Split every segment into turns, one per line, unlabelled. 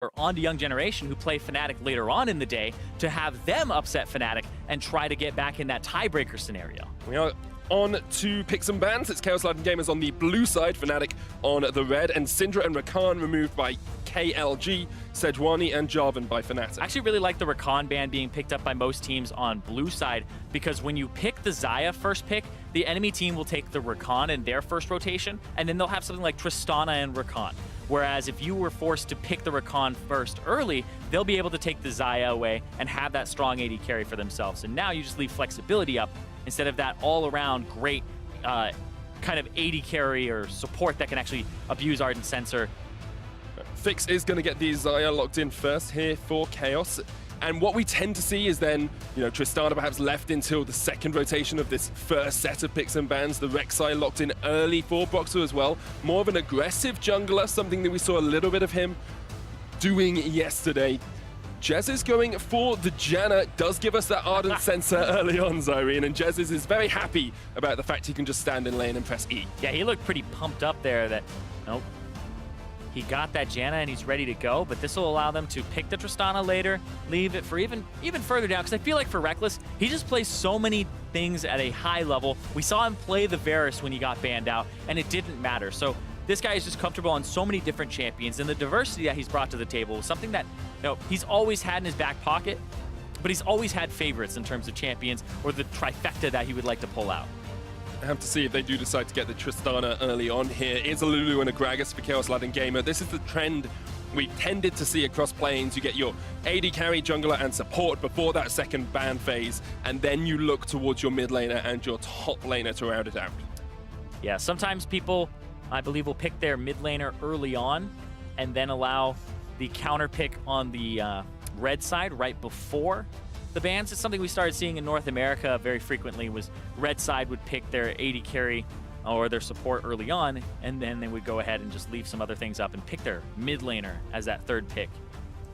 or onto Young Generation, who play Fnatic later on in the day, to have them upset Fnatic and try to get back in that tiebreaker scenario.
We are on to picks and bans. It's Kaos Latin Gamers on the blue side, Fnatic on the red, and Syndra and Rakan removed by KLG, Sejuani and Jarvan by Fnatic.
I actually really like the Rakan ban being picked up by most teams on blue side, because when you pick the Xayah first pick, the enemy team will take the Rakan in their first rotation, and then they'll have something like Tristana and Rakan. Whereas if you were forced to pick the Rakan first early, they'll be able to take the Xayah away and have that strong AD carry for themselves. And now you just leave flexibility up instead of that all-around great kind of AD carry or support that can actually abuse Ardent Sensor.
Fix is going to get the Xayah locked in first here for Kaos. And what we tend to see is then, Tristana perhaps left until the second rotation of this first set of picks and bans. The Rek'Sai locked in early for Boxer as well. More of an aggressive jungler, something that we saw a little bit of him doing yesterday. Jez is going for the Janna. Does give us that Ardent Sensor early on, Zyrene, and Jez is very happy about the fact he can just stand in lane and press E.
Yeah, he looked pretty pumped up there that, nope. He got that Janna and he's ready to go, but this will allow them to pick the Tristana later, leave it for even further down, because I feel like for Rekkles, he just plays so many things at a high level. We saw him play the Varus when he got banned out, and it didn't matter. So this guy is just comfortable on so many different champions, and the diversity that he's brought to the table is something that he's always had in his back pocket, but he's always had favorites in terms of champions or the trifecta that he would like to pull out.
I have to see if they do decide to get the Tristana early on here. It's a Lulu and a Gragas for Kaos Latin Gamer. This is the trend we've tended to see across planes. You get your AD carry, jungler, and support before that second ban phase, and then you look towards your mid laner and your top laner to round it out.
Yeah, sometimes people, I believe, will pick their mid laner early on and then allow the counter pick on the red side right before the bans. It's something we started seeing in North America very frequently, was red side would pick their AD carry or their support early on, and then they would go ahead and just leave some other things up and pick their mid laner as that third pick.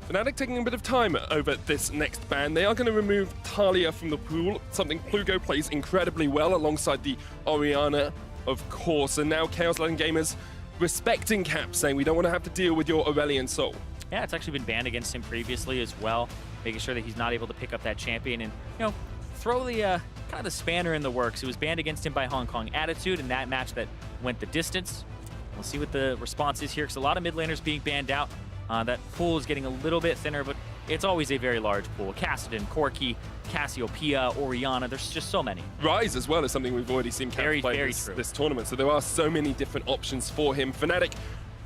Fnatic taking a bit of time over this next ban. They are going to remove Talia from the pool, something Plugo plays incredibly well alongside the Orianna, of course. And now Kaos Latin Gamers respecting Cap, saying we don't want to have to deal with your Aurelion Soul.
Yeah, it's actually been banned against him previously as well, making sure that he's not able to pick up that champion and, throw the kind of the spanner in the works. It was banned against him by Hong Kong Attitude in that match that went the distance. We'll see what the response is here, because a lot of mid laners being banned out. That pool is getting a little bit thinner, but it's always a very large pool. Kassadin, Corki, Cassiopeia, Orianna, there's just so many.
Ryze as well is something we've already seen Cap play this tournament, so there are so many different options for him. Fnatic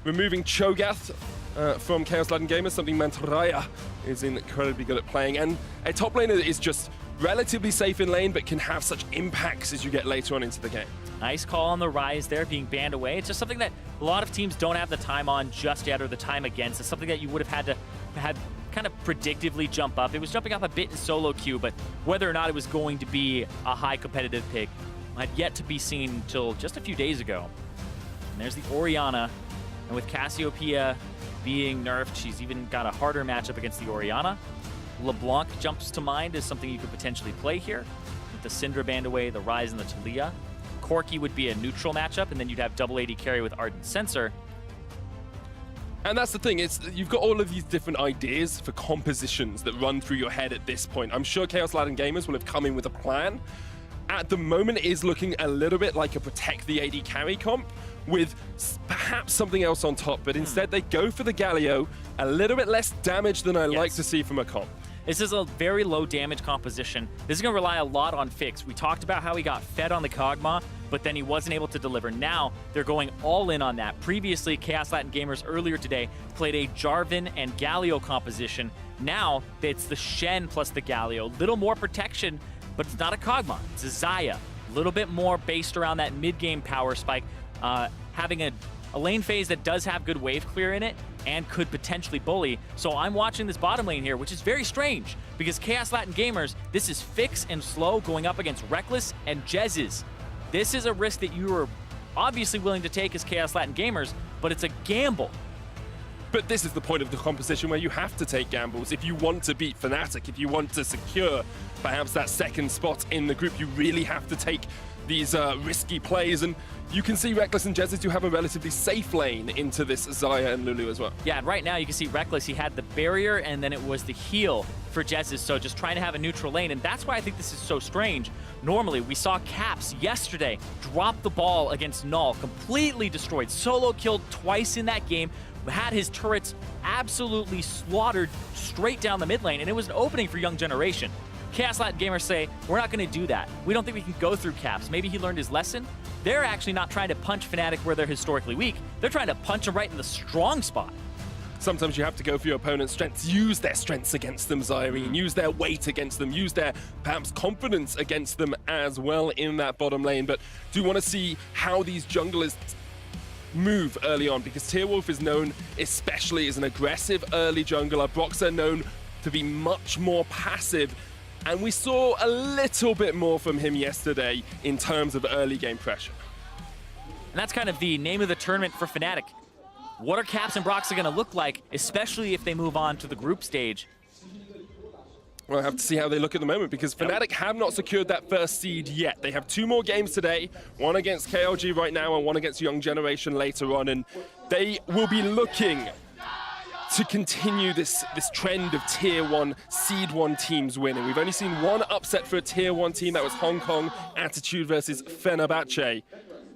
removing Cho'Gath from Kaos Latin Gamers, something Mantaraya is incredibly good at playing, and a top laner that is just relatively safe in lane but can have such impacts as you get later on into the game.
Nice call on the Ryze there, being banned away. It's just something that a lot of teams don't have the time on just yet, or the time against. It's something that you would have had to kind of predictively jump up. It was jumping up a bit in solo queue, but whether or not it was going to be a high competitive pick had yet to be seen until just a few days ago. And there's the Orianna, and with Cassiopeia being nerfed, she's even got a harder matchup against the Orianna. LeBlanc jumps to mind as something you could potentially play here, with the Syndra banned away, the Ryze and the Talia. Corki would be a neutral matchup, and then you'd have double AD carry with Ardent Sensor.
And that's the thing, you've got all of these different ideas for compositions that run through your head at this point. I'm sure Kaos Latin Gamers will have come in with a plan. At the moment, it is looking a little bit like a protect the AD carry comp with perhaps something else on top, but instead they go for the Galio, a little bit less damage than I like to see from a comp.
This is a very low damage composition. This is going to rely a lot on Fix. We talked about how he got fed on the Kog'Maw, but then he wasn't able to deliver. Now they're going all in on that. Previously, Kaos Latin Gamers earlier today played a Jarvan and Galio composition. Now it's the Shen plus the Galio. Little more protection, but it's not a Kog'Maw. It's a Xayah. A little bit more based around that mid-game power spike. Having a lane phase that does have good wave clear in it and could potentially bully. So I'm watching this bottom lane here, which is very strange, because Kaos Latin Gamers, this is Fix and Slow going up against Rekkles and Jez's. This is a risk that you are obviously willing to take as Kaos Latin Gamers, but it's a gamble.
But this is the point of the competition where you have to take gambles. If you want to beat Fnatic, if you want to secure perhaps that second spot in the group, you really have to take these risky plays, and you can see Reckless and Jezz do have a relatively safe lane into this Xayah and Lulu as well.
Yeah, and right now you can see Reckless, he had the barrier and then it was the heal for Jezz, so just trying to have a neutral lane, and that's why I think this is so strange. Normally, we saw Caps yesterday drop the ball against Null, completely destroyed, solo killed twice in that game, had his turrets absolutely slaughtered straight down the mid lane, and it was an opening for Young Generation. Kaos Latin gamers say, we're not going to do that. We don't think we can go through Caps. Maybe he learned his lesson. They're actually not trying to punch Fnatic where they're historically weak. They're trying to punch them right in the strong spot.
Sometimes you have to go for your opponent's strengths, use their strengths against them, Zyrene, use their weight against them, use their, perhaps, confidence against them as well in that bottom lane. But do want to see how these junglers move early on, because Tearwolf is known especially as an aggressive early jungler. Broxah known to be much more passive, and we saw a little bit more from him yesterday in terms of early game pressure.
And that's kind of the name of the tournament for Fnatic. What are Caps and Broxah going to look like, especially if they move on to the group stage?
We'll have to see how they look at the moment, because Fnatic have not secured that first seed yet. They have 2 more games today, one against KLG right now and one against Young Generation later on, and they will be looking to continue this trend of Tier 1, Seed 1 teams winning. We've only seen one upset for a Tier 1 team, that was Hong Kong Attitude versus Fenerbahce.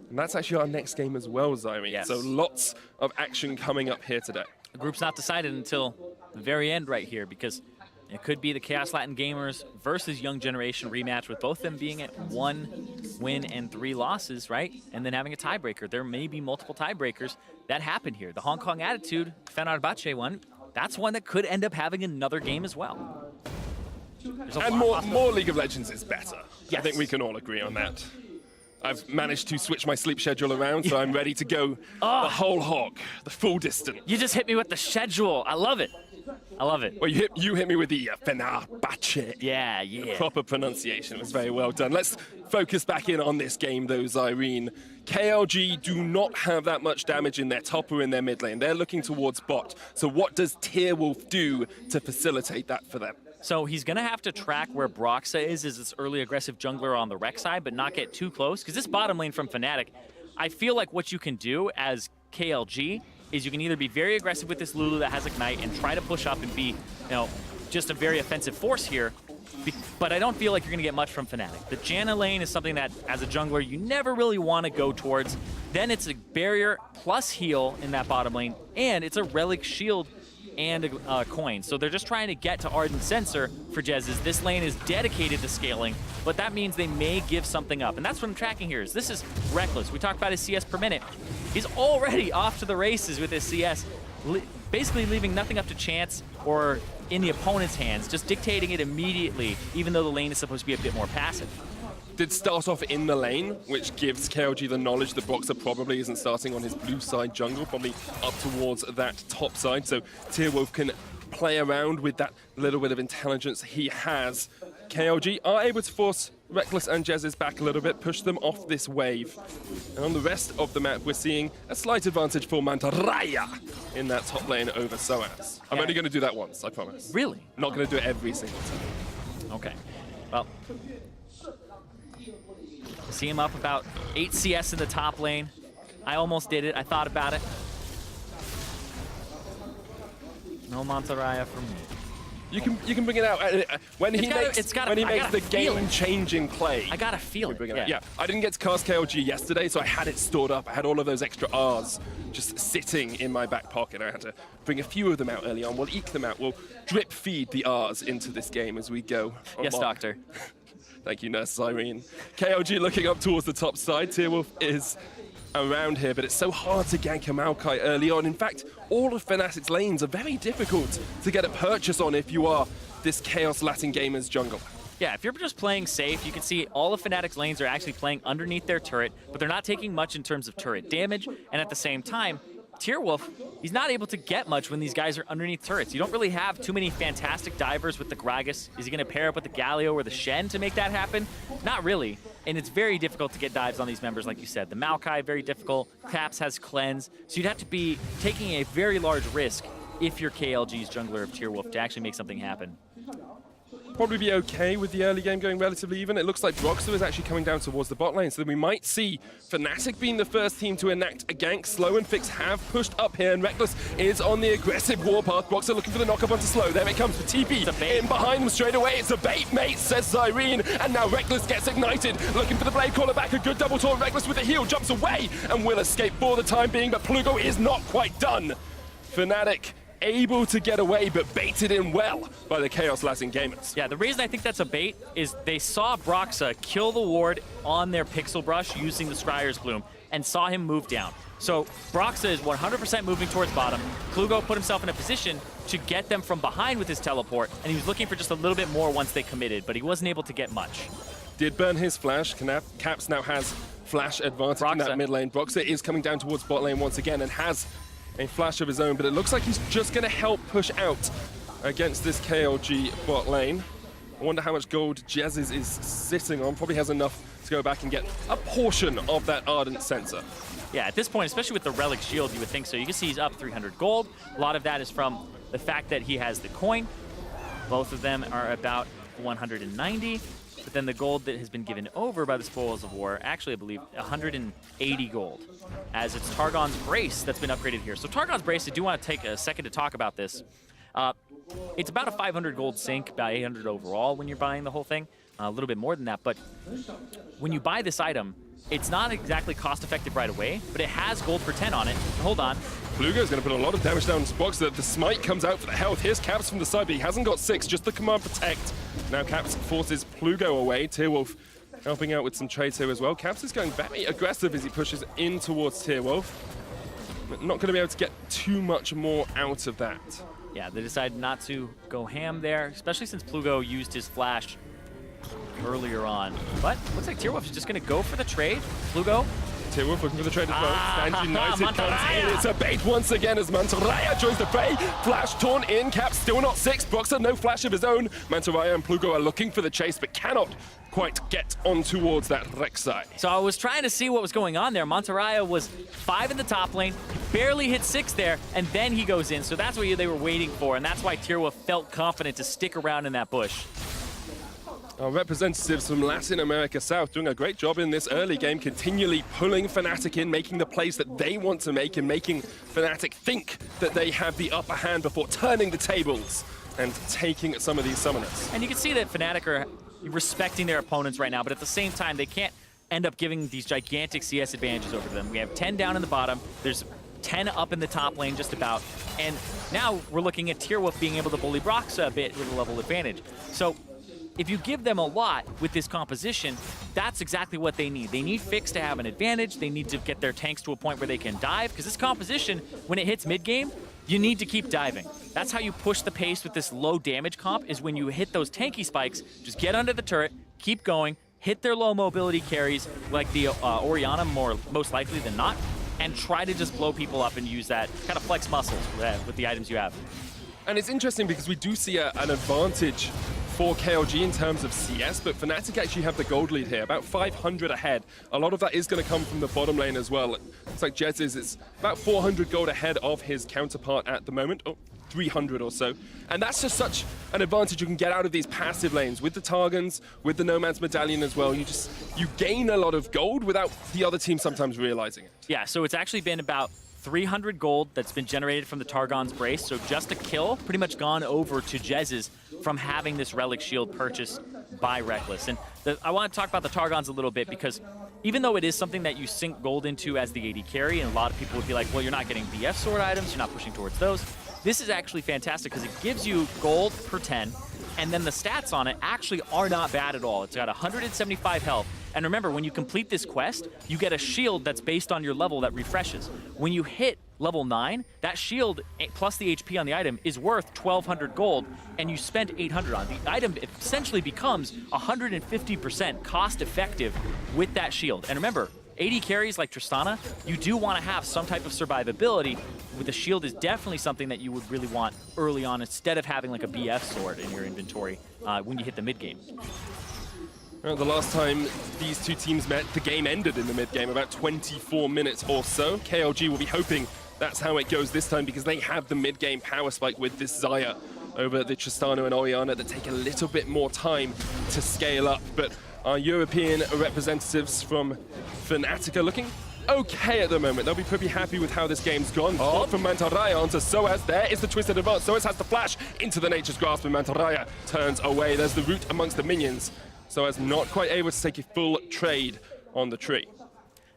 And that's actually our next game as well, Zyrene.
Yes.
So lots of action coming up here today.
The group's not decided until the very end right here, because it could be the Kaos Latin Gamers versus Young Generation rematch, with both them being at 1 win and 3 losses, right? And then having a tiebreaker. There may be multiple tiebreakers that happen here. The Hong Kong Attitude, Fenerbahce one, that's one that could end up having another game as well.
And more League of Legends is better.
Yes.
I think we can all agree on that. I've managed to switch my sleep schedule around, so I'm ready to go the whole hog, the full distance.
You just hit me with the schedule. I love it. I love it.
Well, you hit me with the Fenerbahce.
Yeah.
Proper pronunciation. It was very well done. Let's focus back in on this game, though, Zyrene. KLG do not have that much damage in their top or in their mid lane. They're looking towards bot. So what does Tearwolf do to facilitate that for them?
So he's going to have to track where Broxah is as this early aggressive jungler on the Rex side, but not get too close, because this bottom lane from Fnatic, I feel like what you can do as KLG is you can either be very aggressive with this Lulu that has Ignite and try to push up and be, just a very offensive force here, but I don't feel like you're going to get much from Fnatic. The Janna lane is something that, as a jungler, you never really want to go towards. Then it's a barrier plus heal in that bottom lane, and it's a relic shield and a coin. So they're just trying to get to Ardent Sensor for Jezz's. This lane is dedicated to scaling, but that means they may give something up. And that's what I'm tracking here. This is Reckless. We talked about his CS per minute. He's already off to the races with his CS, basically leaving nothing up to chance or in the opponent's hands, just dictating it immediately, even though the lane is supposed to be a bit more passive.
Did start off in the lane, which gives KLG the knowledge that Broxah probably isn't starting on his blue side jungle, probably up towards that top side. So Tearwolf can play around with that little bit of intelligence he has. KLG are able to force Reckless and Jezz back a little bit, push them off this wave. And on the rest of the map, we're seeing a slight advantage for Mantarraya in that top lane over Soaz. I'm only going to do that once, I promise.
Really?
Not going to do it every single time.
Okay. Well, see him up about 8 CS in the top lane. I almost did it. I thought about it. No Mantarraya for me.
You can bring it out when he makes the game-changing play.
I got a feeling.
Yeah, I didn't get to cast KLG yesterday, so I had it stored up. I had all of those extra Rs just sitting in my back pocket. I had to bring a few of them out early on. We'll eke them out. We'll drip feed the Rs into this game as we go.
Yes, Doctor.
Thank you, Nurse Zyrene. KLG looking up towards the top side. Tearwolf is around here, but it's so hard to gank a Maokai early on. In fact, all of Fnatic's lanes are very difficult to get a purchase on if you are this Kaos Latin Gamers jungler.
Yeah, if you're just playing safe, you can see all of Fnatic's lanes are actually playing underneath their turret, but they're not taking much in terms of turret damage, and at the same time, Tearwolf, he's not able to get much when these guys are underneath turrets. You don't really have too many fantastic divers with the Gragas. Is he going to pair up with the Galio or the Shen to make that happen? Not really. And it's very difficult to get dives on these members, like you said. The Maokai, very difficult. Caps has Cleanse. So you'd have to be taking a very large risk if you're KLG's jungler of Tearwolf to actually make something happen.
probably be okay with the early game going relatively even. It looks like Broxer is actually coming down towards the bot lane, so we might see Fnatic being the first team to enact a gank. Slow and Fix have pushed up here, and Reckless is on the aggressive warpath. Broxer looking for the knock-up onto Slow. There it comes for TP. In behind them straight away. It's a bait, mate, says Cyrene. And now Reckless gets ignited. Looking for the Blade Caller back. A good double taunt. Reckless with the heal. Jumps away and will escape for the time being, but Plugo is not quite done. Fnatic able to get away, but baited in well by the Kaos Latin gamers.
Yeah, the reason I think that's a bait is they saw Broxer kill the ward on their Pixel Brush using the Scryer's Bloom and saw him move down. So Broxer is 100% moving towards bottom. Plugo put himself in a position to get them from behind with his teleport, and he was looking for just a little bit more once they committed, but he wasn't able to get much.
Did burn his flash. Caps now has flash advantage in that mid lane. Broxer is coming down towards bot lane once again and has a flash of his own, but it looks like he's just going to help push out against this KLG bot lane. I wonder how much gold Jez's is sitting on. Probably has enough to go back and get a portion of that Ardent Sensor.
Yeah, at this point, especially with the Relic Shield, you would think so. You can see he's up 300 gold. A lot of that is from the fact that he has the coin. Both of them are about 190. But then the gold that has been given over by the Spoils of War, actually, I believe, 180 gold, as it's Targon's Brace that's been upgraded here. So Targon's Brace, I do want to take a second to talk about this. It's about a 500 gold sink, about 800 overall when you're buying the whole thing. A little bit more than that, but when you buy this item, it's not exactly cost-effective right away, but it has gold per 10 on it. Hold on.
Plugo's going to put a lot of damage down to Broxer. The smite comes out for the health. Here's Caps from the side, but he hasn't got 6, just the command protect. Now Caps forces Plugo away. Tearwolf helping out with some trades here as well. Caps is going very aggressive as he pushes in towards Tearwolf. But not going to be able to get too much more out of that.
Yeah, they decided not to go ham there, especially since Plugo used his flash earlier on. But looks like Tearwolf is just going to go for the trade. Plugo.
Tearwolf looking for the trade as well. Stand United comes in. It's a bait once again as Mantaraya joins the fray. Flash torn in. Cap still not 6. Broxer no flash of his own. Mantaraya and Plugo are looking for the chase but cannot quite get on towards that Rek'Sai.
So I was trying to see what was going on there. Mantaraya was 5 in the top lane, barely hit 6 there, and then he goes in. So that's what they were waiting for, and that's why Tearwolf felt confident to stick around in that bush.
Our representatives from Latin America South doing a great job in this early game, continually pulling Fnatic in, making the plays that they want to make and making Fnatic think that they have the upper hand before turning the tables and taking some of these summoners.
And you can see that Fnatic are respecting their opponents right now, but at the same time, they can't end up giving these gigantic CS advantages over to them. We have 10 down in the bottom. There's 10 up in the top lane just about. And now we're looking at Tearwolf being able to bully Broxer a bit with a level advantage. So if you give them a lot with this composition, that's exactly what they need. They need Fix to have an advantage. They need to get their tanks to a point where they can dive, because this composition, when it hits mid-game, you need to keep diving. That's how you push the pace with this low damage comp, is when you hit those tanky spikes, just get under the turret, keep going, hit their low mobility carries like the Orianna most likely than not, and try to just blow people up and use that kind of flex muscles with the items you have.
And it's interesting because we do see an advantage for KLG in terms of CS, but Fnatic actually have the gold lead here, about 500 ahead. A lot of that is going to come from the bottom lane as well. It's like Jez is about 400 gold ahead of his counterpart at the moment. Oh, 300 or so. And that's just such an advantage you can get out of these passive lanes. With the Targons, with the Nomad's Medallion as well, you gain a lot of gold without the other team sometimes realizing it.
Yeah, so it's actually been about 300 gold that's been generated from the Targon's Brace, so just a kill pretty much gone over to Jez's from having this Relic Shield purchased by Reckless. And I want to talk about the Targons a little bit, because even though it is something that you sink gold into as the AD carry, and a lot of people would be like, well, you're not getting BF sword items, you're not pushing towards those, this is actually fantastic because it gives you gold per 10, and then the stats on it actually are not bad at all. It's got 175 health. And remember, when you complete this quest, you get a shield that's based on your level that refreshes. When you hit level 9, that shield plus the HP on the item is worth 1,200 gold, and you spent 800 on it. The item essentially becomes 150% cost effective with that shield. And remember, AD carries like Tristana, you do want to have some type of survivability. With the shield is definitely something that you would really want early on, instead of having like a BF sword in your inventory when you hit the mid game.
Well, the last time these two teams met, the game ended in the mid game, about 24 minutes or so. KLG will be hoping that's how it goes this time, because they have the mid game power spike with this Xayah over the Tristana and Orianna that take a little bit more time to scale up. But our European representatives from Fnatic are looking okay at the moment. They'll be pretty happy with how this game's gone. Oh. From Mantarraya onto Soaz. There is the twisted advance. Soaz has the flash into the Nature's Grasp, and Mantarraya turns away. There's the root amongst the minions. Soaz not quite able to take a full trade on the tree.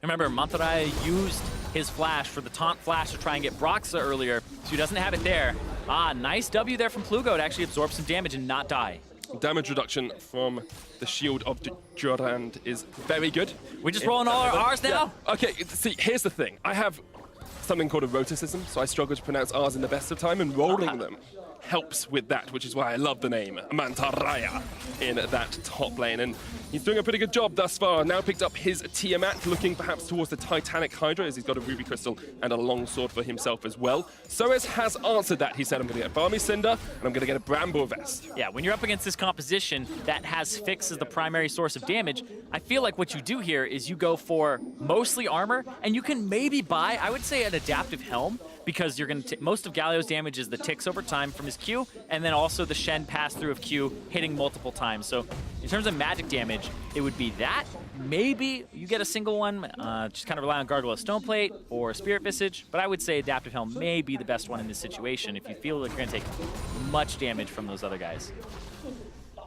Remember, Mantarraya used his flash for the taunt flash to try and get Broxa earlier, so he doesn't have it there. Ah, nice W there from Plugo to actually absorb some damage and not die.
Damage reduction from the shield of Durand is very good.
We're just rolling all our R's now?
Yeah. Okay, see, here's the thing. I have something called a roticism, so I struggle to pronounce R's in the best of time, and rolling them helps with that, which is why I love the name Mantarraya in that top lane. And he's doing a pretty good job thus far. Now picked up his Tiamat, looking perhaps towards the Titanic Hydra, as he's got a Ruby Crystal and a longsword for himself as well. Soaz has answered that. He said, I'm going to get a Balmy Cinder, and I'm going to get a Bramble Vest.
Yeah, when you're up against this composition that has Fix as the primary source of damage, I feel like what you do here is you go for mostly armor, and you can maybe buy, I would say, an adaptive helm, because you're going to most of Galio's damage is the ticks over time from his Q, and then also the Shen pass-through of Q hitting multiple times. So in terms of magic damage, it would be that. Maybe you get a single one, just kind of rely on Gargoyle Stoneplate or Spirit Visage, but I would say Adaptive Helm may be the best one in this situation if you feel like you're going to take much damage from those other guys.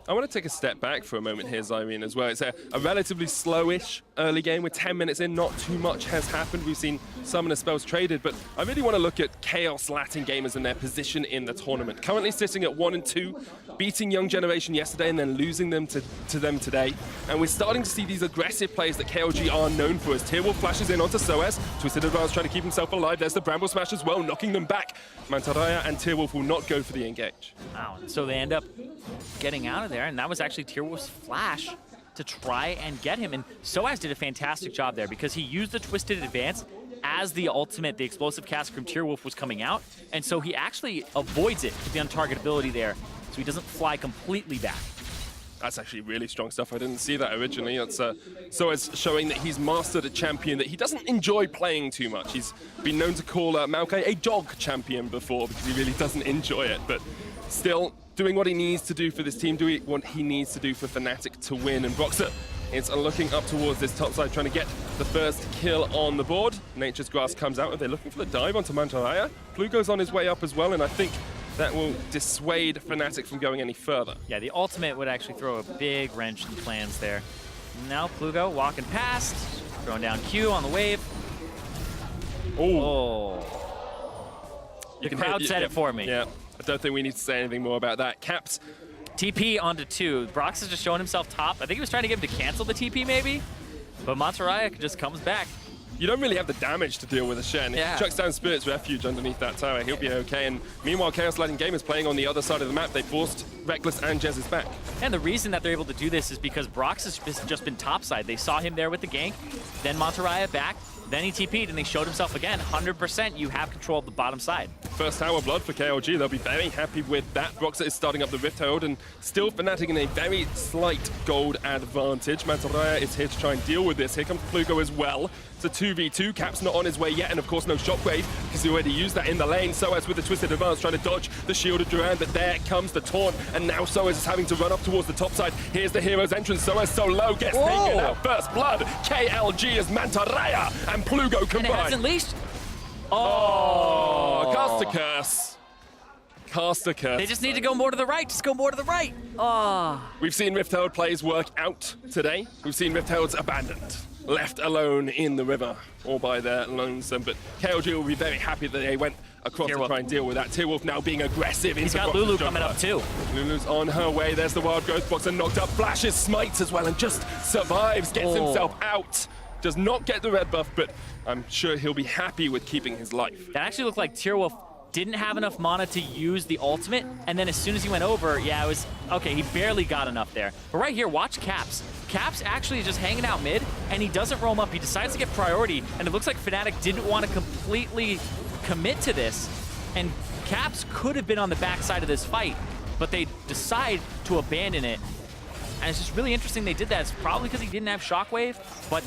I want to take a step back for a moment here, Zyrene, as well. It's a relatively slowish early game. We're 10 minutes in, not too much has happened. We've seen Summoner spells traded, but I really want to look at Kaos Latin gamers and their position in the tournament. Currently sitting at 1 and 2, beating Young Generation yesterday and then losing them to them today. And we're starting to see these aggressive plays that KLG are known for, as Tearwolf flashes in onto Soaz. Twisted Advance trying to keep himself alive. There's the Bramble Smash as well, knocking them back. Mantarraya and Tearwolf will not go for the engage.
Wow, so they end up getting out of there, and that was actually Tearwolf's flash to try and get him. And Soaz did a fantastic job there because he used the Twisted Advance as the ultimate, the explosive cast from Tearwolf was coming out, and so he actually avoids it with the untargetability there, so he doesn't fly completely back.
That's actually really strong stuff. I didn't see that originally. That's Soaz showing that he's mastered a champion that he doesn't enjoy playing too much. He's been known to call Maokai a dog champion before because he really doesn't enjoy it, but still doing what he needs to do for this team, doing what he needs to do for Fnatic to win. And Broxa is looking up towards this top side, trying to get the first kill on the board. Nature's Grass comes out, and they're looking for the dive onto Mantarraya. Plugo's on his way up as well, and I think that will dissuade Fnatic from going any further. Yeah,
the ultimate would actually throw a big wrench in the plans there. Now Plugo walking past, throwing down Q on the wave.
Oh.
The crowd said it for me.
Yeah, I don't think we need to say anything more about that. Caps.
TP onto 2. Brox is just showing himself top. I think he was trying to get him to cancel the TP maybe, but Mantarraya just comes back.
You don't really have the damage to deal with a Shen.
Yeah.
He chucks down Spirit's Refuge underneath that tower, he'll be okay. And meanwhile, Chaos Latin Gamers playing on the other side of the map. They forced Reckless and Jez's back.
And the reason that they're able to do this is because Brox has just been topside. They saw him there with the gank, then Mantarraya back, then he TP'd and he showed himself again. 100% you have control of the bottom side.
First Tower Blood for KLG, they'll be very happy with that. Broxa is starting up the Rift Herald and still Fnatic in a very slight gold advantage. Mantarraya is here to try and deal with this. Here comes Plugo as well. It's a 2v2, Cap's not on his way yet, and of course no Shockwave, because he already used that in the lane. Soaz with the Twisted Advance trying to dodge the shield of Durand, but there comes the taunt, and now Soaz is having to run up towards the top side. Here's the hero's entrance, Soaz so low, gets taken out. First blood, KLG is Mantarraya and Plugo combined.
And it hasn't leashed.
Oh, cast a curse. Cast a curse.
They just need to go more to the right. Just go more to the right. Oh.
We've seen Rift Herald plays work out today. We've seen Rift Heralds abandoned, left alone in the river, all by their lonesome. But KLG will be very happy that they went across to try and deal with that. Tearwolf now being aggressive.
He's got Lulu coming up too.
Lulu's on her way. There's the Wild Growth Boxer knocked up. Flashes, smites as well, and just survives, gets himself out. Does not get the red buff, but I'm sure he'll be happy with keeping his life.
That actually looked like Tearwolf didn't have enough mana to use the ultimate, and then as soon as he went over, yeah, it was, okay, he barely got enough there. But right here, watch Caps. Caps actually just hanging out mid, and he doesn't roam up. He decides to get priority, and it looks like Fnatic didn't want to completely commit to this, and Caps could have been on the backside of this fight, but they decide to abandon it. And it's just really interesting they did that. It's probably because he didn't have Shockwave, but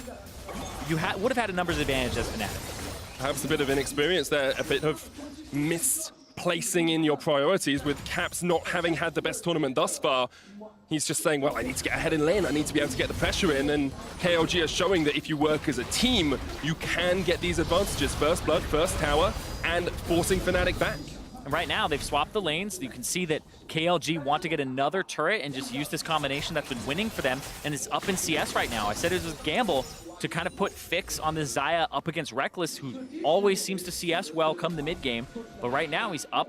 you would have had a numbers advantage as Fnatic.
Perhaps a bit of inexperience there, a bit of placing in your priorities with Caps not having had the best tournament thus far. He's just saying, well, I need to get ahead in lane. I need to be able to get the pressure in. And KLG are showing that if you work as a team, you can get these advantages. First blood, first tower, and forcing Fnatic back.
And right now, they've swapped the lanes. You can see that KLG want to get another turret and just use this combination that's been winning for them. And it's up in CS right now. I said it was a gamble to kind of put Fix on the Xayah up against Reckless, who always seems to CS well come the mid game. But right now, he's up,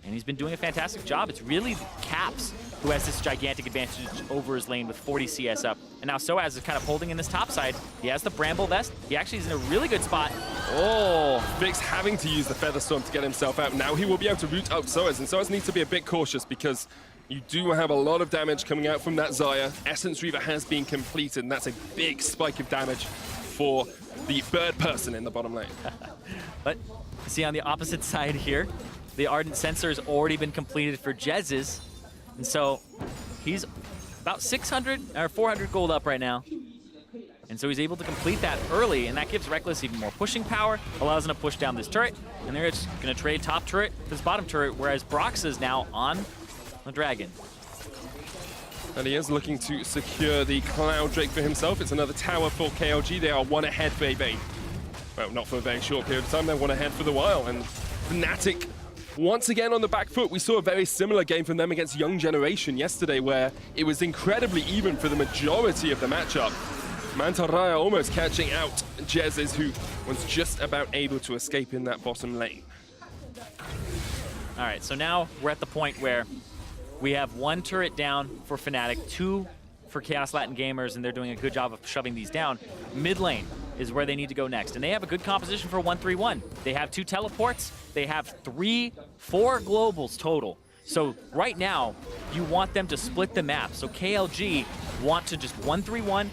and he's been doing a fantastic job. It's really Caps who has this gigantic advantage over his lane with 40 CS up. And now Soaz is kind of holding in this top side. He has the Bramble Vest. He actually is in a really good spot.
Oh, Vix having to use the Feather Storm to get himself out. Now he will be able to root out Soaz, and Soaz needs to be a bit cautious because you do have a lot of damage coming out from that Xayah. Essence Reaver has been completed, and that's a big spike of damage for the bird person in the bottom lane.
But you see on the opposite side here, the Ardent Sensor has already been completed for Jez's. And so he's about 600 or 400 gold up right now. And so he's able to complete that early, and that gives Reckless even more pushing power, allows him to push down this turret, and they're just going to trade top turret for this bottom turret, whereas Brox is now on the Dragon.
And he is looking to secure the Cloud Drake for himself. It's another tower for KLG. They are one ahead for well, not for a very short period of time. They're one ahead for the while. And Fnatic, once again on the back foot. We saw a very similar game from them against Young Generation yesterday, where it was incredibly even for the majority of the matchup. Mantarraya almost catching out Jez's, who was just about able to escape in that bottom lane.
All right, so now we're at the point where we have one turret down for Fnatic, two for Chaos Latin Gamers, and they're doing a good job of shoving these down. Mid lane is where they need to go next, and they have a good composition for 1-3-1. They have 2 teleports, they have 4 globals total. So right now, you want them to split the map. So KLG want to just 1-3-1,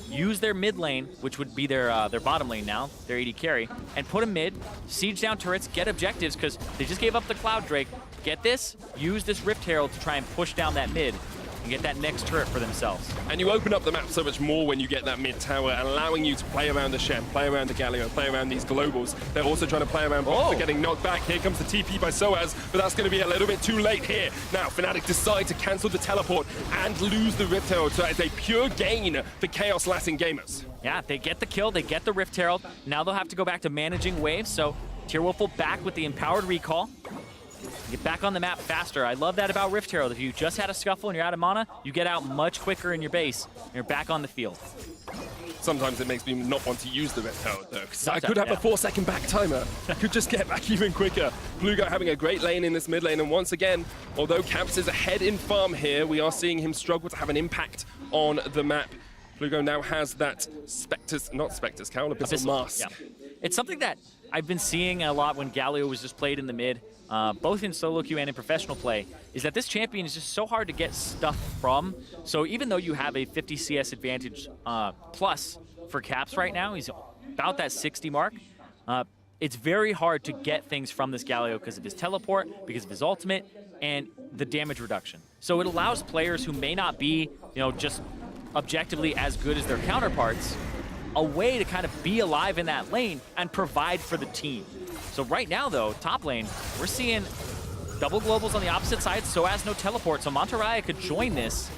use their mid lane, which would be their bottom lane now, their AD carry, and put them mid, siege down turrets, get objectives, because they just gave up the Cloud Drake. Get this, use this Rift Herald to try and push down that mid and get that next turret for themselves.
And you open up the map so much more when you get that mid tower, allowing you to play around the Shen, play around the Galio, play around these globals. They're also trying to play around bots. They're getting knocked back. Here comes the TP by Soaz, but that's going to be a little bit too late here. Now, Fnatic decide to cancel the teleport and lose the Rift Herald, so it's a pure gain for Chaos Latin Gamers.
Yeah, they get the kill, they get the Rift Herald. Now they'll have to go back to managing waves, so Tierwolf will back with the Empowered Recall. Get back on the map faster. I love that about Rift Herald. If you just had a scuffle and you're out of mana, you get out much quicker in your base, and you're back on the field.
Sometimes it makes me not want to use the Rift Herald, though, because I could have a 4-second back timer. Could just get back even quicker. Blueguy having a great lane in this mid lane, and once again, although Caps is ahead in farm here, we are seeing him struggle to have an impact on the map. Blueguy now has that Spectre's Cowl, Abyssal Mask.
Yeah. It's something that I've been seeing a lot when Galio was just played in the mid, both in solo queue and in professional play, is that this champion is just so hard to get stuff from. So even though you have a 50 CS advantage plus for Caps right now, he's about that 60 mark, it's very hard to get things from this Galio because of his teleport, because of his ultimate, and the damage reduction. So it allows players who may not be, just objectively as good as their counterparts, a way to kind of be alive in that lane and provide for the team. So right now, though, top lane, we're seeing double globals on the opposite side, Soaz no teleport, so Mantarraya could join this.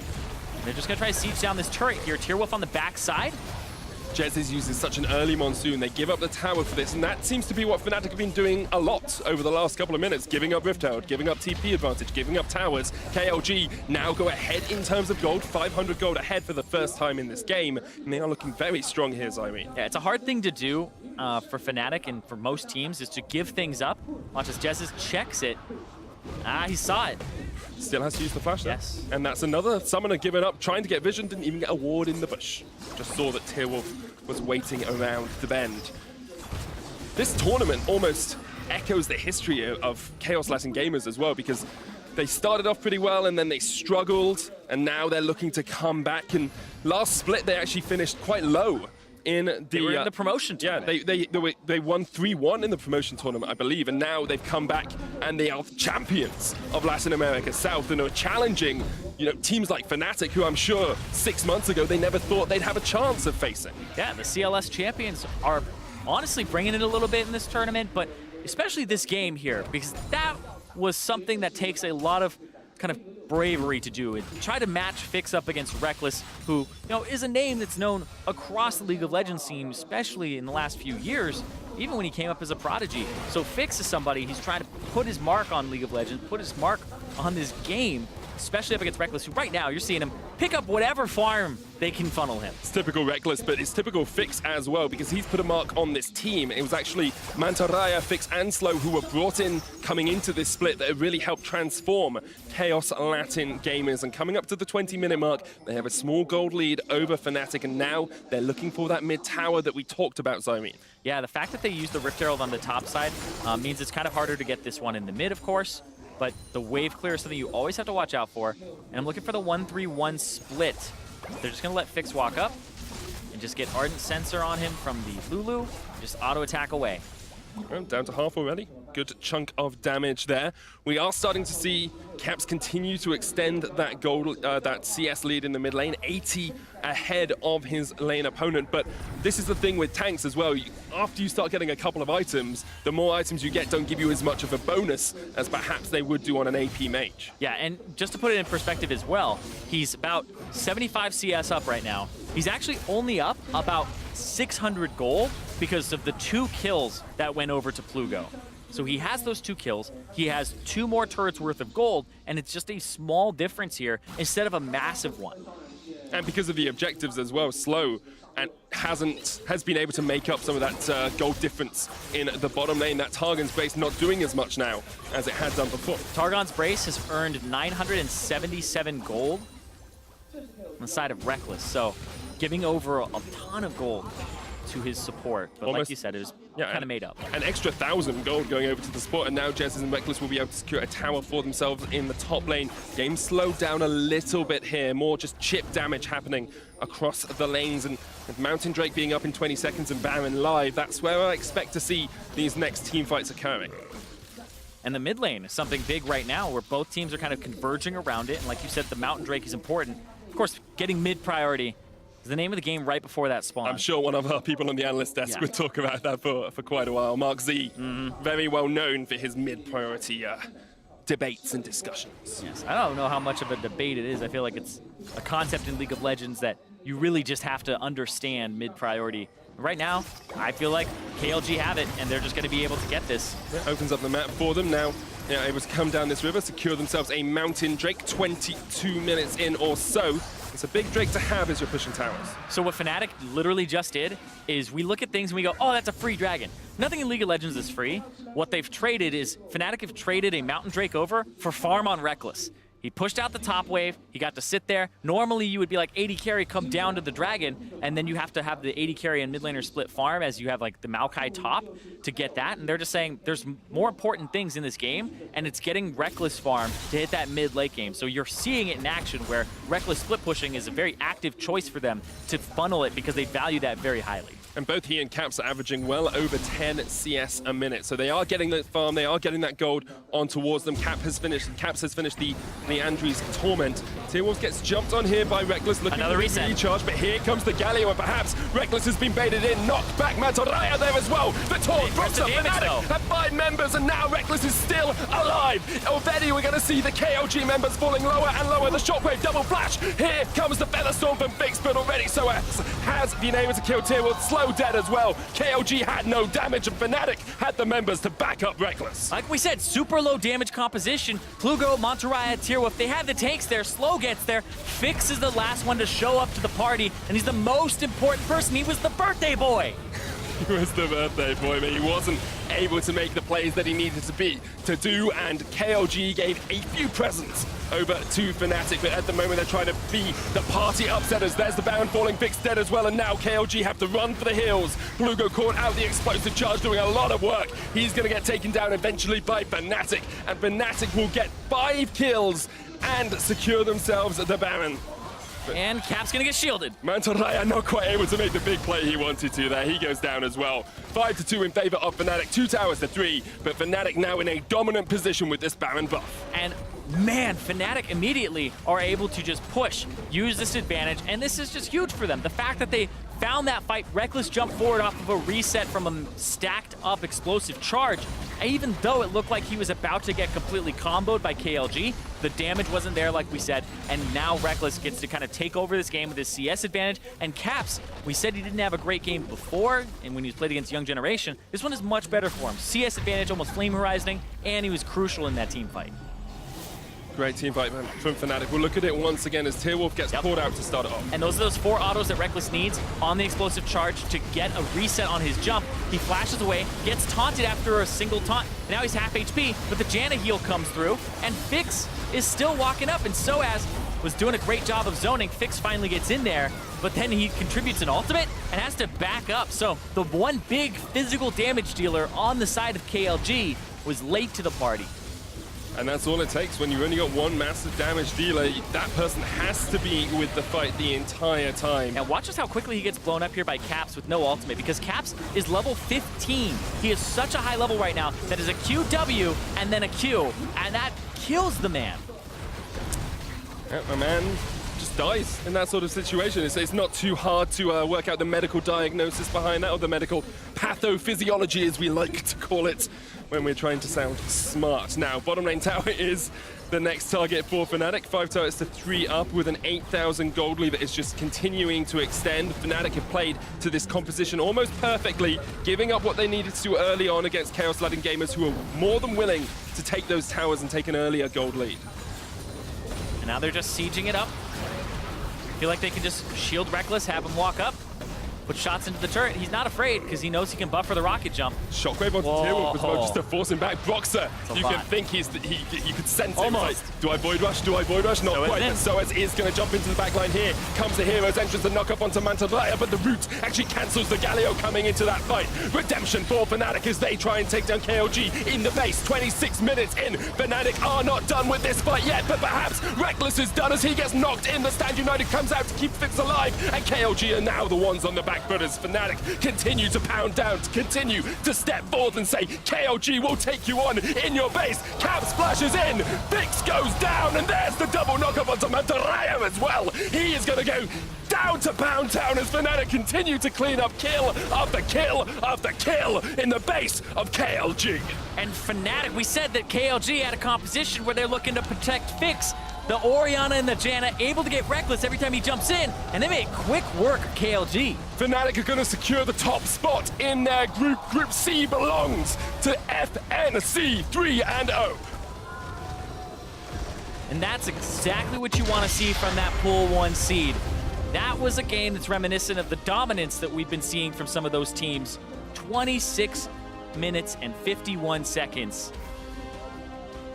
They're just going to try to siege down this turret here. Tierwolf on the back side.
Jez uses such an early Monsoon. They give up the tower for this, and that seems to be what Fnatic have been doing a lot over the last couple of minutes, giving up Rift Herald, giving up TP advantage, giving up towers. KLG now go ahead in terms of gold, 500 gold ahead for the first time in this game, and they are looking very strong here, Zyrene.
Yeah, it's a hard thing to do for Fnatic and for most teams, is to give things up. Watch as Jez checks it. He saw it.
Still has to use the flash though.
Yes.
And that's another summoner giving up, trying to get vision, didn't even get a ward in the bush. Just saw that Tierwolf was waiting around the bend. This tournament almost echoes the history of Chaos Latin Gamers as well, because they started off pretty well and then they struggled, and now they're looking to come back. And last split, they actually finished quite low. They
were in the promotion tournament.
Yeah, they won 3-1 in the promotion tournament, I believe, and now they've come back and they are champions of Latin America South and are challenging, teams like Fnatic, who I'm sure 6 months ago they never thought they'd have a chance of facing.
Yeah, the CLS champions are honestly bringing it a little bit in this tournament, but especially this game here, because that was something that takes a lot of kind of bravery to do. Try to match Fix up against Reckless, who is a name that's known across the League of Legends scene, especially in the last few years, even when he came up as a prodigy. So Fix is somebody, he's trying to put his mark on League of Legends, put his mark on this game, especially up against Reckless, who right now you're seeing him pick up whatever farm they can funnel him.
It's typical Reckless, but it's typical Fix as well, because he's put a mark on this team. It was actually Mantarraya, Fix, and Slow who were brought in coming into this split that really helped transform Chaos Latin Gamers. And coming up to the 20-minute mark, they have a small gold lead over Fnatic, and now they're looking for that mid tower that we talked about, Zyrene. Yeah,
the fact that they used the Rift Herald on the top side means it's kind of harder to get this one in the mid, of course. But the wave clear is something you always have to watch out for. And I'm looking for the 1-3-1 split. They're just going to let Fix walk up and just get Ardent Sensor on him from the Lulu. Just auto attack away.
Well, down to half already. Good chunk of damage there. We are starting to see Caps continue to extend that gold, that CS lead in the mid lane, 80 ahead of his lane opponent. But this is the thing with tanks as well. After you start getting a couple of items, the more items you get don't give you as much of a bonus as perhaps they would do on an AP mage.
Yeah, and just to put it in perspective as well, he's about 75 CS up right now. He's actually only up about 600 gold because of the 2 kills that went over to Plugo. So he has those 2 kills, he has 2 more turrets worth of gold, and it's just a small difference here instead of a massive one.
And because of the objectives as well, Slow and has been able to make up some of that gold difference in the bottom lane. That Targon's Brace not doing as much now as it had done before.
Targon's Brace has earned 977 gold on the side of Reckless, so giving over a ton of gold to his support. But like you said, it was kind of made up.
An extra 1,000 gold going over to the support, and now Jezz and Reckless will be able to secure a tower for themselves in the top lane. Game slowed down a little bit here, more just chip damage happening across the lanes, and with Mountain Drake being up in 20 seconds and Baron live, that's where I expect to see these next team fights occurring.
And the mid lane is something big right now where both teams are kind of converging around it, and like you said, the Mountain Drake is important. Of course, getting mid priority is the name of the game right before that spawn.
I'm sure one of our people on the analyst desk would talk about that for quite a while. Mark Z, very well known for his mid-priority debates and discussions.
Yes, I don't know how much of a debate it is. I feel like it's a concept in League of Legends that you really just have to understand mid-priority. Right now, I feel like KLG have it, and they're just going to be able to get this.
It opens up the map for them now. They're able to come down this river, secure themselves a Mountain Drake, 22 minutes in or so. It's a big Drake to have as you're pushing towers.
So what Fnatic literally just did is we look at things and we go, oh, that's a free dragon. Nothing in League of Legends is free. What they've traded is, Fnatic have traded a Mountain Drake over for farm on Reckless. He pushed out the top wave, he got to sit there. Normally you would be like 80 carry, come down to the dragon, and then you have to have the 80 carry and mid laner split farm as you have like the Maokai top to get that. And they're just saying there's more important things in this game, and it's getting Reckless farm to hit that mid late game. So you're seeing it in action where Reckless split pushing is a very active choice for them to funnel it because they value that very highly.
And both he and Caps are averaging well over 10 CS a minute. So they are getting that farm, they are getting that gold on towards them. Caps has finished the Andres Torment. T-Wolves gets jumped on here by Reckless, looking
another
for the recharge, but here comes the Galio, and perhaps Reckless has been baited in, knocked back. Mantarraya there as well. The taunt drops up Fnatic at 5 members, and now Reckless is still alive. Already we're going to see the KOG members falling lower and lower. The shockwave double flash. Here comes the Featherstorm from Fix, but already so has been able to kill T-Wolves. Slow dead as well. KOG had no damage, and Fnatic had the members to back up Reckless.
Like we said, super low damage composition. Plugo, Mantarraya, Tierwolf, they have the tanks there. Slow gets there. Fix is the last one to show up to the party, and he's the most important person. He was the birthday boy.
He was the birthday boy, but he wasn't able to make the plays that he needed to do, and KLG gave a few presents over to Fnatic, but at the moment they're trying to be the party upsetters. There's the Baron falling, Fix dead as well, and now KLG have to run for the hills. Plugo caught out the explosive charge, doing a lot of work. He's going to get taken down eventually by Fnatic, and Fnatic will get 5 kills and secure themselves the Baron.
And Cap's gonna get shielded.
Mantarraya not quite able to make the big play he wanted to there. He goes down as well. 5-2 in favor of Fnatic, 2 towers to 3, but Fnatic now in a dominant position with this Baron buff.
And man, Fnatic immediately are able to just push, use this advantage, and this is just huge for them. The fact that they found that fight. Reckless jumped forward off of a reset from a stacked up explosive charge. Even though it looked like he was about to get completely comboed by KLG, the damage wasn't there like we said, and now Reckless gets to kind of take over this game with his CS advantage. And Caps, we said he didn't have a great game before, and when he played against Young Generation, this one is much better for him. CS advantage, almost flame horizoning, and he was crucial in that team fight.
Great team fight from Fnatic. We'll look at it once again as Tearwolf gets pulled out to start it off.
And those are those 4 autos that Reckless needs on the explosive charge to get a reset on his jump. He flashes away, gets taunted after a single taunt. Now he's half HP, but the Janna heal comes through, and Fix is still walking up, and Soaz was doing a great job of zoning. Fix finally gets in there, but then he contributes an ultimate and has to back up. So the one big physical damage dealer on the side of KLG was late to the party.
And that's all it takes when you only got one massive damage dealer. That person has to be with the fight the entire time.
And watch just how quickly he gets blown up here by Caps with no ultimate, because Caps is level 15. He is such a high level right now that is a QW and then a Q, and that kills the man.
Yeah, my man just dies in that sort of situation. It's not too hard to work out the medical diagnosis behind that, or the medical pathophysiology, as we like to call it, when we're trying to sound smart. Now, bottom lane tower is the next target for Fnatic. 5 turrets to 3 up with an 8,000 gold lead that is just continuing to extend. Fnatic have played to this composition almost perfectly, giving up what they needed to early on against Kaos Latin gamers, who are more than willing to take those towers and take an earlier gold lead.
And now they're just sieging it up. Feel like they can just shield Reckless, have him walk up, put shots into the turret. He's not afraid because he knows he can buffer the rocket jump.
Shockwave onto Tearwolf as well, just to force him back. Broxer, you
lot.
can think you could sense
Almost.
it. Like, do I Void Rush? Do I Void Rush? Not quite. But Soaz is going to jump into the back line here. Comes the Hero's entrance, the knock up onto Mantablaya, but the root actually cancels the Galio coming into that fight. Redemption for Fnatic as they try and take down KLG in the base. 26 minutes in. Fnatic are not done with this fight yet, but perhaps Reckless is done as he gets knocked in. The Stand United comes out to keep Fix alive, and KLG are now the ones on the back foot as Fnatic continue to pound down, to continue to step forth and say, KLG will take you on in your base. Cap splashes in, Fix goes down, and there's the double knock-up onto Mantaraya as well. He is going to go down to Pound Town as Fnatic continue to clean up kill after kill after kill in the base of KLG.
And Fnatic, we said that KLG had a composition where they're looking to protect Fix. The Orianna and the Janna able to get Reckless every time he jumps in, and they made quick work of KLG.
Fnatic are going to secure the top spot in their group. Group C belongs to FNC 3-0.
And that's exactly what you want to see from that Pool 1 seed. That was a game that's reminiscent of the dominance that we've been seeing from some of those teams. 26 minutes and 51 seconds.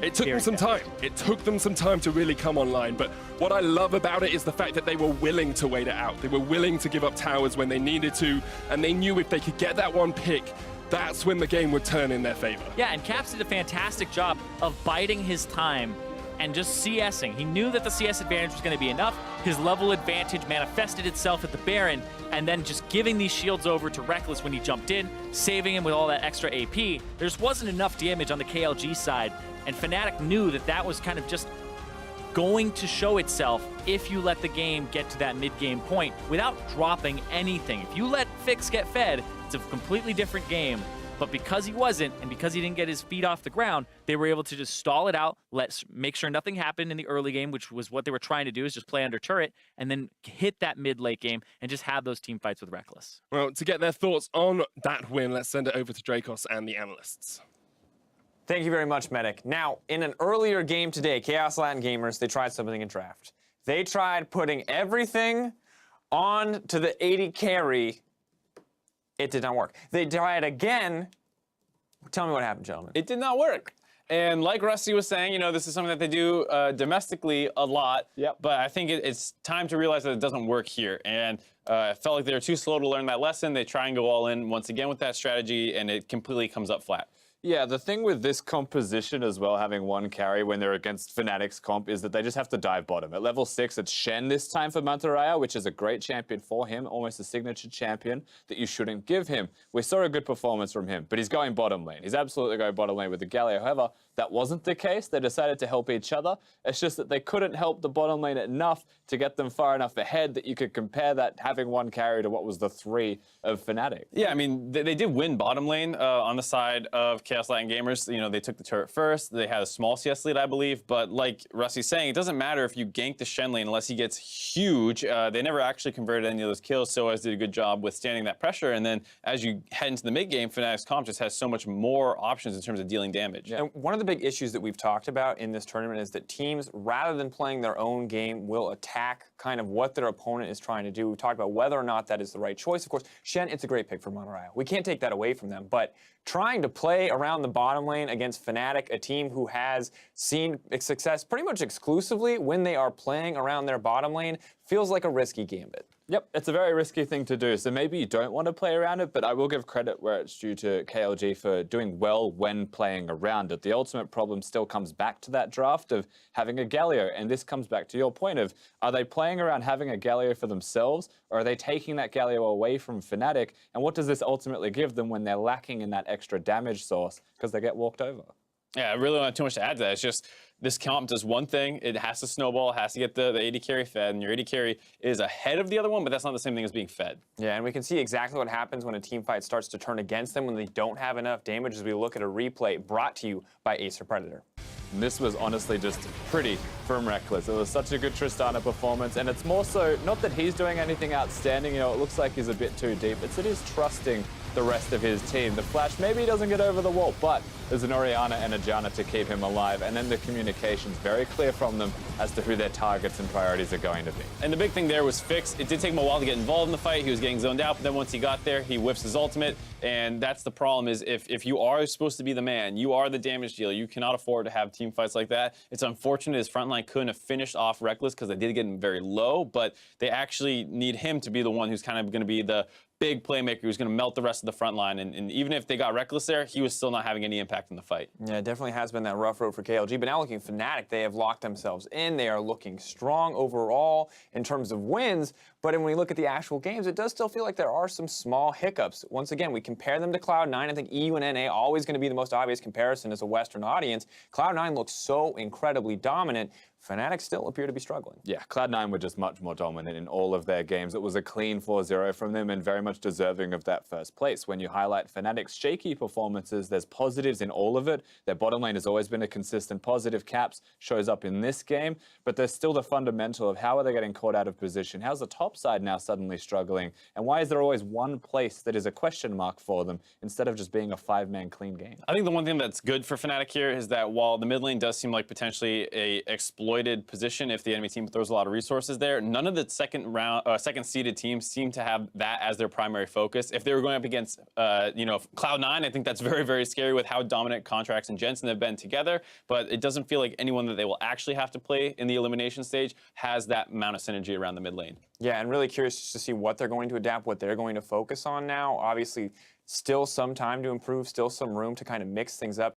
It took them some time. It took them some time to really come online, but what I love about it is the fact that they were willing to wait it out. They were willing to give up towers when they needed to, and they knew if they could get that one pick, that's when the game would turn in their favor.
Yeah, and Caps did a fantastic job of biding his time and just CSing. He knew that the CS advantage was going to be enough. His level advantage manifested itself at the Baron, and then just giving these shields over to Reckless when he jumped in, saving him with all that extra AP. There just wasn't enough damage on the KLG side, and Fnatic knew that that was kind of just going to show itself if you let the game get to that mid-game point without dropping anything. If you let Fix get fed, it's a completely different game. But because he wasn't, and because he didn't get his feet off the ground, they were able to just stall it out, make sure nothing happened in the early game, which was what they were trying to do, is just play under turret, and then hit that mid-late game and just have those team fights with Reckless.
Well, to get their thoughts on that win, let's send it over to Dracos and the analysts.
Thank you very much, Medic. Now, in an earlier game today, Chaos Latin Gamers, they tried something in draft. They tried putting everything on to the 80 carry. It did not work. They tried again. Tell me what happened, gentlemen.
It did not work. And like Rusty was saying, you know, this is something that they do domestically a lot.
Yep.
But I think it's time to realize that it doesn't work here. And I felt like they were too slow to learn that lesson. They try and go all in once again with that strategy, and it completely comes up flat. Yeah, the thing with this composition as well, having one carry when they're against Fnatic's comp, is that they just have to dive bottom. At level 6, it's Shen this time for Mantaraya, which is a great champion for him, almost a signature champion that you shouldn't give him. We saw a good performance from him, but he's going bottom lane. He's absolutely going bottom lane with the Galio. However, that wasn't the case. They decided to help each other. It's just that they couldn't help the bottom lane enough to get them far enough ahead that you could compare that having one carry to what was the 3 of Fnatic.
Yeah, I mean, they did win bottom lane on the side of Chaos Latin Gamers. You know, they took the turret first. They had a small CS lead, I believe. But like Rusty's saying, it doesn't matter if you gank the Shen lane unless he gets huge. They never actually converted any of those kills. Soaz did a good job withstanding that pressure. And then as you head into the mid game, Fnatic's comp just has so much more options in terms of dealing damage.
And one of the big issues that we've talked about in this tournament is that teams, rather than playing their own game, will attack kind of what their opponent is trying to do. We've talked about whether or not that is the right choice. Of course, Shen, it's a great pick for Mantaraya. We can't take that away from them, but trying to play around the bottom lane against Fnatic, a team who has seen success pretty much exclusively when they are playing around their bottom lane, feels like a risky gambit.
Yep, it's a very risky thing to do, so maybe you don't want to play around it, but I will give credit where it's due to KLG for doing well when playing around it. The ultimate problem still comes back to that draft of having a Galio, and this comes back to your point of, are they playing around having a Galio for themselves, or are they taking that Galio away from Fnatic, and what does this ultimately give them when they're lacking in that extra damage source, because they get walked over?
Yeah, I really don't have too much to add to that. It's just this comp does one thing. It has to snowball, has to get the AD carry fed, and your AD carry is ahead of the other one, but that's not the same thing as being fed.
Yeah, and we can see exactly what happens when a team fight starts to turn against them when they don't have enough damage as we look at a replay brought to you by Acer Predator.
And this was honestly just pretty from Reckless. It was such a good Tristana performance, and it's more so, not that he's doing anything outstanding, you know, it looks like he's a bit too deep. It's that he's trusting the rest of his team. The flash, maybe he doesn't get over the wall, but there's an Orianna and a Janna to keep him alive, and then the communication's very clear from them as to who their targets and priorities are going to be.
And the big thing there was Fix. It did take him a while to get involved in the fight. He was getting zoned out, but then once he got there, he whiffs his ultimate, and that's the problem is if you are supposed to be the man, you are the damage dealer, you cannot afford to have team fights like that. It's unfortunate his frontline couldn't have finished off Reckless because they did get him very low, but they actually need him to be the one who's kind of going to be the big playmaker who's going to melt the rest of the front line. And even if they got Reckless there, he was still not having any impact in the fight.
Yeah, it definitely has been that rough road for KLG, but now looking at Fnatic, they have locked themselves in. They are looking strong overall in terms of wins, but when we look at the actual games, it does still feel like there are some small hiccups. Once again, we compare them to Cloud9. I think EU and NA always going to be the most obvious comparison as a Western audience. Cloud9 looks so incredibly dominant. Fnatic still appear to be struggling.
Yeah, Cloud9 were just much more dominant in all of their games. It was a clean 4-0 from them and very much deserving of that first place. When you highlight Fnatic's shaky performances, there's positives in all of it. Their bottom lane has always been a consistent positive. Caps shows up in this game, but there's still the fundamental of how are they getting caught out of position? How's the top side now suddenly struggling? And why is there always one place that is a question mark for them instead of just being a 5-man clean game?
I think the one thing that's good for Fnatic here is that while the mid lane does seem like potentially a exploited position if the enemy team throws a lot of resources there, none of the second seeded teams seem to have that as their primary focus. If they were going up against Cloud9, I think that's very, very scary with how dominant Contracts and Jensen have been together, but it doesn't feel like anyone that they will actually have to play in the elimination stage has that amount of synergy around the mid lane.
Yeah, and really curious to see what they're going to adapt, what they're going to focus on now. Obviously, still some time to improve, still some room to kind of mix things up.